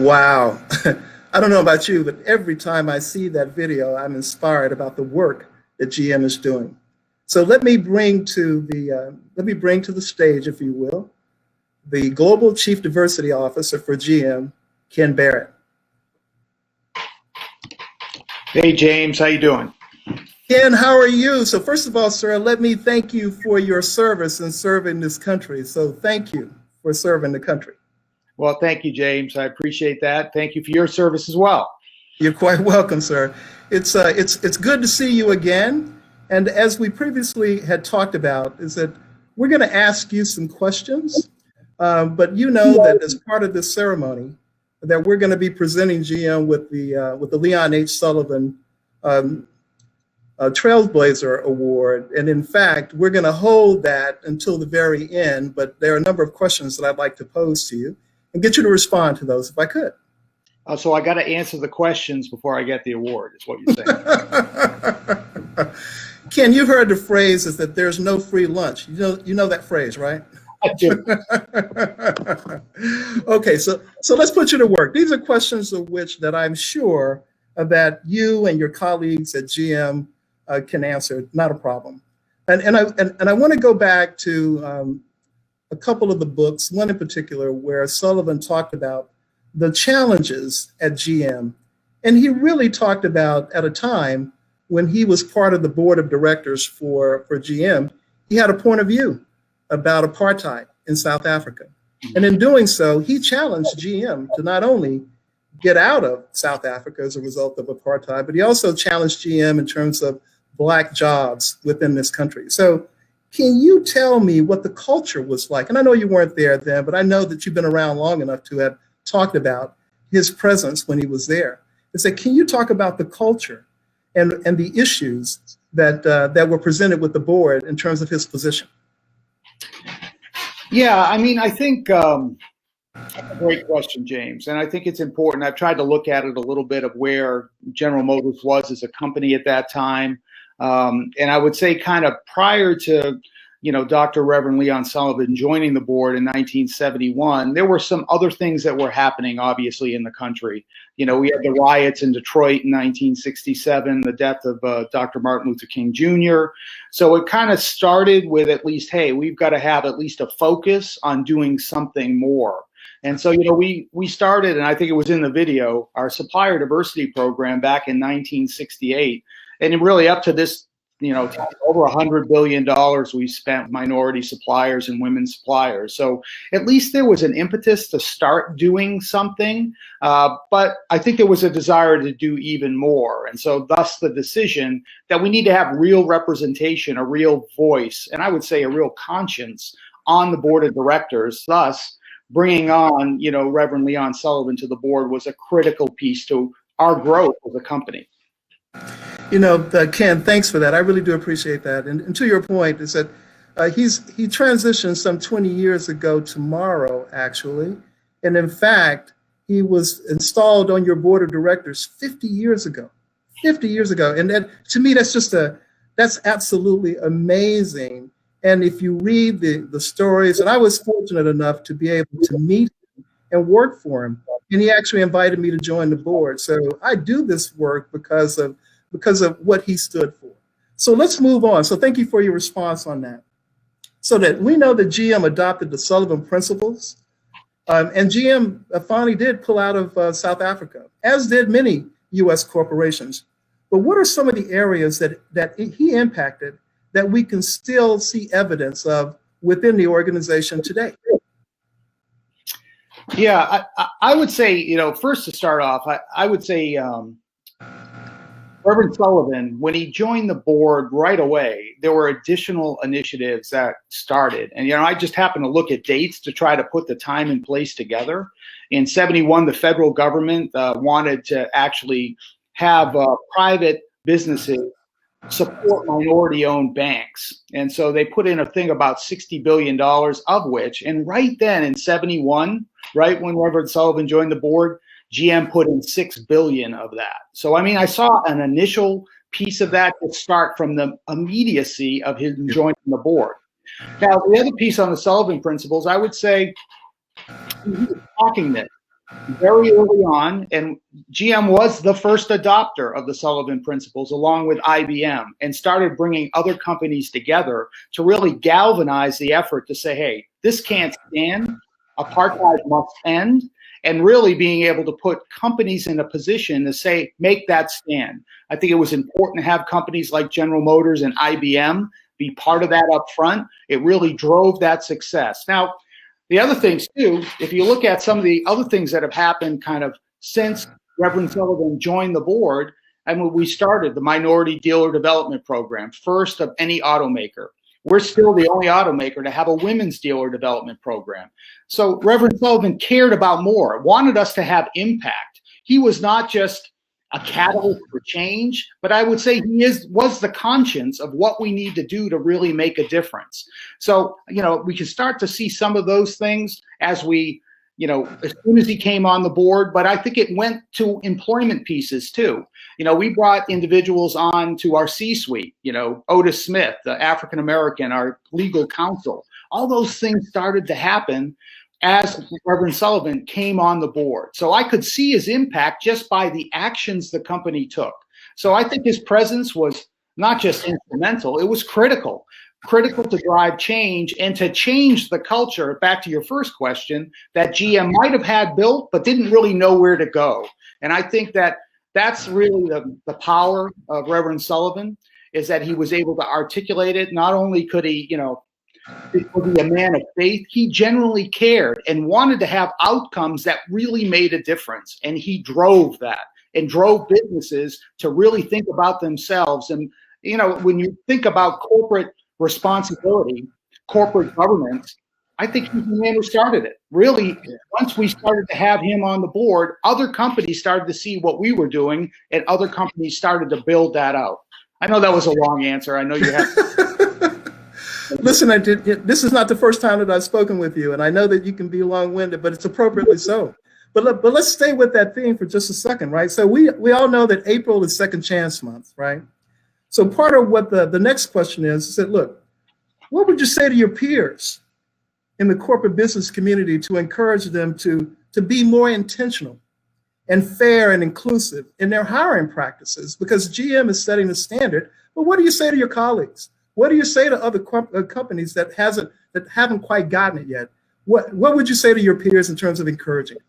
Wow. I don't know about you, but every time I see that video, I'm inspired about the work that GM is doing. So let me bring to the stage, if you will, the Global Chief Diversity Officer for GM, Ken Barrett. Hey, James, how you doing? Ken, how are you? So first of all, sir, let me thank you for your service in serving this country. So thank you for serving the country. Well, thank you, James. I appreciate that. Thank you for your service as well. You're quite welcome, sir. It's good to see you again. And as we previously had talked about, is that we're going to ask you some questions, but you know that as part of this ceremony, that we're going to be presenting GM with the Leon H. Sullivan Trailblazer Award. And in fact, we're going to hold that until the very end, but there are a number of questions that I'd like to pose to you and get you to respond to those if I could. So I got to answer the questions before I get the award, is what you're saying. Ken, you've heard the phrase is that there's no free lunch. You know that phrase, right? I do. Okay, so let's put you to work. These are questions of which that I'm sure that you and your colleagues at GM can answer. Not a problem. And I want to go back to a couple of the books, one in particular where Sullivan talked about the challenges at GM. And he really talked about at a time when he was part of the board of directors for GM, he had a point of view about apartheid in South Africa. And in doing so, he challenged GM to not only get out of South Africa as a result of apartheid, but he also challenged GM in terms of Black jobs within this country. So can you tell me what the culture was like? And I know you weren't there then, but I know that you've been around long enough to have talked about his presence when he was there. Is that, can you talk about the culture and the issues that were presented with the board in terms of his position? Yeah, I mean, I think that's a great question, James. And I think it's important. I've tried to look at it a little bit of where General Motors was as a company at that time. And I would say kind of prior to, Dr. Reverend Leon Sullivan joining the board in 1971, there were some other things that were happening, obviously, in the country. We had the riots in Detroit in 1967, the death of Dr. Martin Luther King Jr. So it kind of started with at least, hey, we've got to have at least a focus on doing something more. And so, we started, and I think it was in the video, our supplier diversity program back in 1968. And really up to this, over $100 billion we spent minority suppliers and women suppliers. So at least there was an impetus to start doing something. But I think there was a desire to do even more. And so thus the decision that we need to have real representation, a real voice, and I would say a real conscience on the board of directors. Thus, bringing on, Reverend Leon Sullivan to the board was a critical piece to our growth as a company. Ken, thanks for that. I really do appreciate that. And to your point is that he transitioned some 20 years ago tomorrow, actually. And in fact, he was installed on your board of directors 50 years ago. 50 years ago. And that, to me, that's absolutely amazing. And if you read the stories, and I was fortunate enough to be able to meet him and work for him, and he actually invited me to join the board. So I do this work because of what he stood for. So let's move on. So thank you for your response on that. So that we know that GM adopted the Sullivan principles, and GM finally did pull out of South Africa, as did many U.S. corporations. But what are some of the areas that he impacted that we can still see evidence of within the organization today? Yeah, I would say, first to start off, I would say Reverend Sullivan, when he joined the board right away, there were additional initiatives that started. And, I just happened to look at dates to try to put the time and place together. In 71, the federal government wanted to actually have private businesses support minority-owned banks. And so they put in a thing about $60 billion of which, and right then in 71, right when Reverend Sullivan joined the board, GM put in $6 billion of that. So, I mean, I saw an initial piece of that to start from the immediacy of his joining the board. Now, the other piece on the Sullivan principles, I would say he was talking this. very early on, and GM was the first adopter of the Sullivan principles along with IBM, and started bringing other companies together to really galvanize the effort to say, hey, this can't stand, apartheid must end, and really being able to put companies in a position to say, make that stand. I think it was important to have companies like General Motors and IBM be part of that up front. It really drove that success. Now, the other things too, if you look at some of the other things that have happened kind of since Reverend Sullivan joined the board, and when we started the Minority Dealer Development Program, first of any automaker. We're still the only automaker to have a women's dealer development program. So Reverend Sullivan cared about more, wanted us to have impact. He was not just a catalyst for change, but I would say he was the conscience of what we need to do to really make a difference. So, we can start to see some of those things as we, as soon as he came on the board, but I think it went to employment pieces too. We brought individuals on to our C-suite, Otis Smith, the African-American, our legal counsel. All those things started to happen as Reverend Sullivan came on the board. So I could see his impact just by the actions the company took. So I think his presence was not just instrumental, it was critical to drive change and to change the culture, back to your first question, that GM might have had built, but didn't really know where to go. And I think that that's really the power of Reverend Sullivan, is that he was able to articulate it. Not only could he, was he a man of faith, he genuinely cared and wanted to have outcomes that really made a difference. And he drove that and drove businesses to really think about themselves. And, when you think about corporate responsibility, corporate governance, I think he's the man who started it. Really, once we started to have him on the board, other companies started to see what we were doing, and other companies started to build that out. I know that was a long answer. I know you have. Listen, this is not the first time that I've spoken with you, and I know that you can be long-winded, but it's appropriately so. But let's stay with that theme for just a second, right? So we all know that April is Second Chance Month, right? So part of what the next question is that, look, what would you say to your peers in the corporate business community to encourage them to be more intentional and fair and inclusive in their hiring practices? Because GM is setting the standard, but what do you say to your colleagues? What do you say to other companies that haven't quite gotten it yet? What would you say to your peers in terms of encouraging?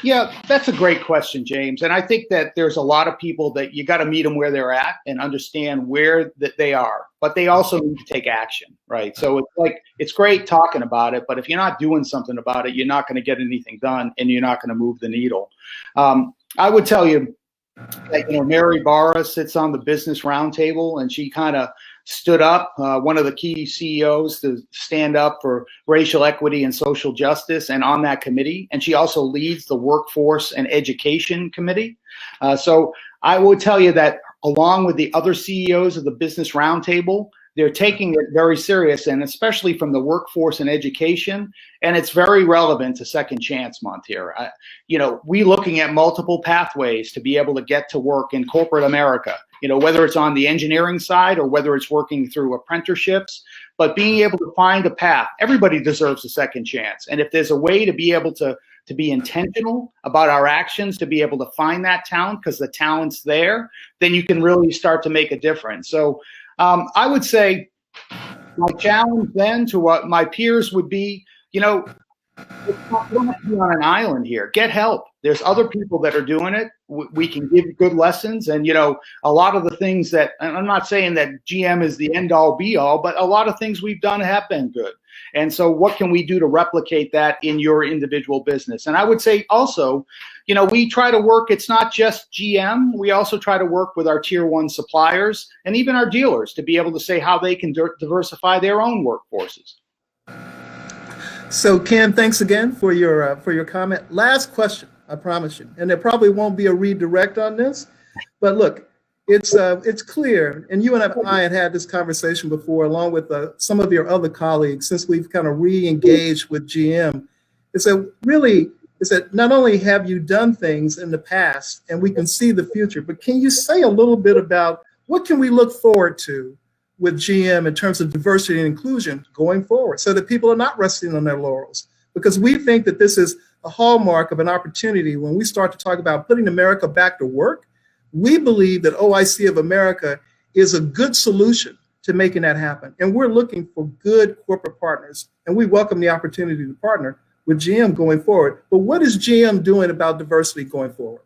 Yeah, that's a great question, James. And I think that there's a lot of people that you got to meet them where they're at and understand where that they are, but they also need to take action, right? So it's great talking about it, but if you're not doing something about it, you're not going to get anything done, and you're not going to move the needle. I would tell you that, Mary Barra sits on the business roundtable, and she kind of stood up, one of the key CEOs, to stand up for racial equity and social justice, and on that committee. And she also leads the Workforce and Education Committee. So I will tell you that along with the other CEOs of the Business Roundtable, they're taking it very serious, and especially from the Workforce and Education, and it's very relevant to Second Chance Month here. We looking at multiple pathways to be able to get to work in corporate America, whether it's on the engineering side or whether it's working through apprenticeships, but being able to find a path. Everybody deserves a second chance. And if there's a way to be able to be intentional about our actions, to be able to find that talent, because the talent's there, then you can really start to make a difference. So I would say my challenge then to what my peers would be, you don't have to be on an island here. Get help. There's other people that are doing it. We can give good lessons. And, a lot of the things that, and I'm not saying that GM is the end all be all, but a lot of things we've done have been good. And so what can we do to replicate that in your individual business? And I would say also, we try to work, it's not just GM, we also try to work with our tier one suppliers and even our dealers to be able to say how they can diversify their own workforces. So Ken, thanks again for your comment. Last question, I promise you, and there probably won't be a redirect on this, but look, it's clear, and you and I had this conversation before, along with some of your other colleagues, since we've kind of re-engaged with GM, is that not only have you done things in the past and we can see the future, but can you say a little bit about what can we look forward to with GM in terms of diversity and inclusion going forward, so that people are not resting on their laurels? Because we think that this is a hallmark of an opportunity when we start to talk about putting America back to work. We believe that OIC of America is a good solution to making that happen. And we're looking for good corporate partners. And we welcome the opportunity to partner with GM going forward. But what is GM doing about diversity going forward?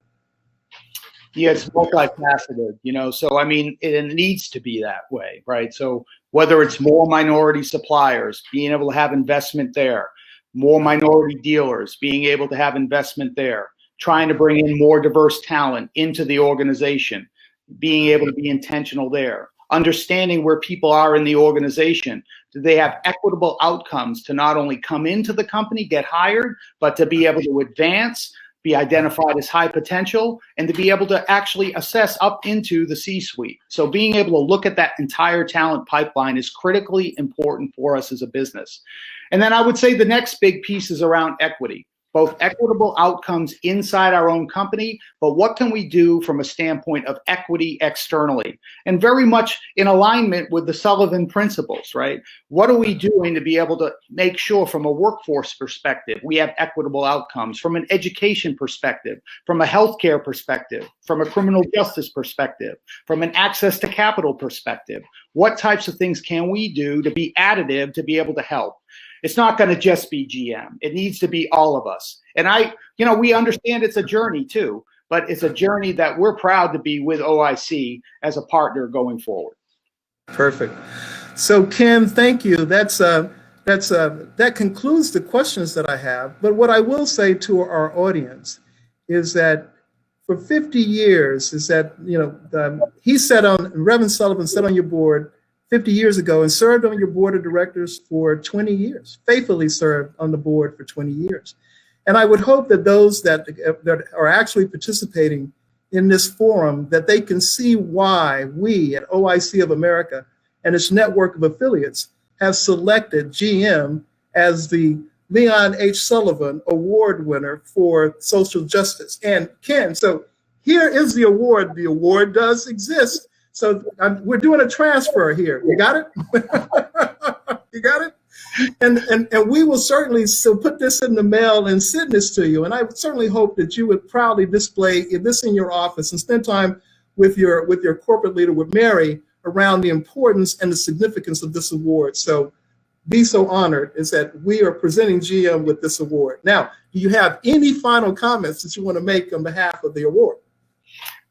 Yeah, it's multifaceted, so I mean, it needs to be that way, right? So whether it's more minority suppliers, being able to have investment there, more minority dealers, being able to have investment there, trying to bring in more diverse talent into the organization, being able to be intentional there, understanding where people are in the organization. Do they have equitable outcomes to not only come into the company, get hired, but to be able to advance, be identified as high potential, and to be able to actually assess up into the C-suite. So being able to look at that entire talent pipeline is critically important for us as a business. And then I would say the next big piece is around equity. Both equitable outcomes inside our own company, but what can we do from a standpoint of equity externally? And very much in alignment with the Sullivan principles, right? What are we doing to be able to make sure from a workforce perspective, we have equitable outcomes, from an education perspective, from a healthcare perspective, from a criminal justice perspective, from an access to capital perspective? What types of things can we do to be additive to be able to help? It's not going to just be GM. It needs to be all of us. And we understand it's a journey too, but it's a journey that we're proud to be with OIC as a partner going forward. Perfect. So Ken, thank you. That concludes the questions that I have. But what I will say to our audience is that for 50 years is that, Reverend Sullivan sat on your board 50 years ago and served on your board of directors for 20 years, faithfully served on the board for 20 years. And I would hope that those that are actually participating in this forum, that they can see why we at OIC of America and its network of affiliates have selected GM as the Leon H. Sullivan Award winner for social justice. And Ken, so here is the award. The award does exist. So we're doing a transfer here. You got it? You got it? And we will certainly put this in the mail and send this to you. And I would certainly hope that you would proudly display this in your office and spend time with your corporate leader, with Mary, around the importance and the significance of this award. So be so honored is that we are presenting GM with this award. Now, do you have any final comments that you want to make on behalf of the award?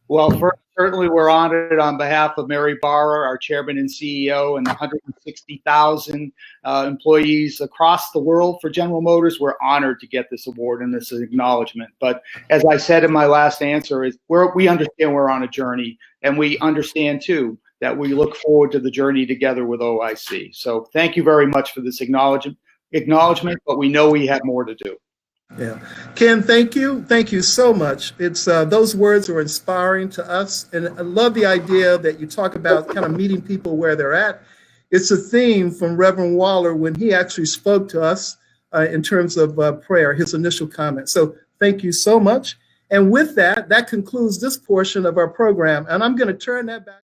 Well, first, certainly we're honored on behalf of Mary Barra, our chairman and CEO, and the 160,000 employees across the world for General Motors. We're honored to get this award and this acknowledgement. But as I said in my last answer, we understand we're on a journey, and we understand too that we look forward to the journey together with OIC. So thank you very much for this acknowledgement, but we know we have more to do. Yeah. Ken, thank you. Thank you so much. It's those words are inspiring to us. And I love the idea that you talk about kind of meeting people where they're at. It's a theme from Reverend Waller when he actually spoke to us in terms of prayer, his initial comment. So thank you so much. And with that, that concludes this portion of our program. And I'm going to turn that back.